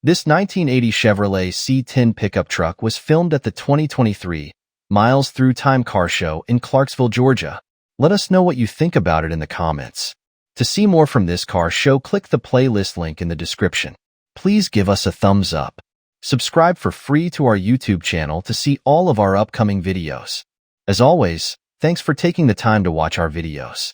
This 1980 Chevrolet C10 pickup truck was filmed at the 2023 Miles Through Time car show in Clarksville, Georgia. Let us know what you think about it in the comments. To see more from this car show, click the playlist link in the description. Please give us a thumbs up. Subscribe for free to our YouTube channel to see all of our upcoming videos. As always, thanks for taking the time to watch our videos.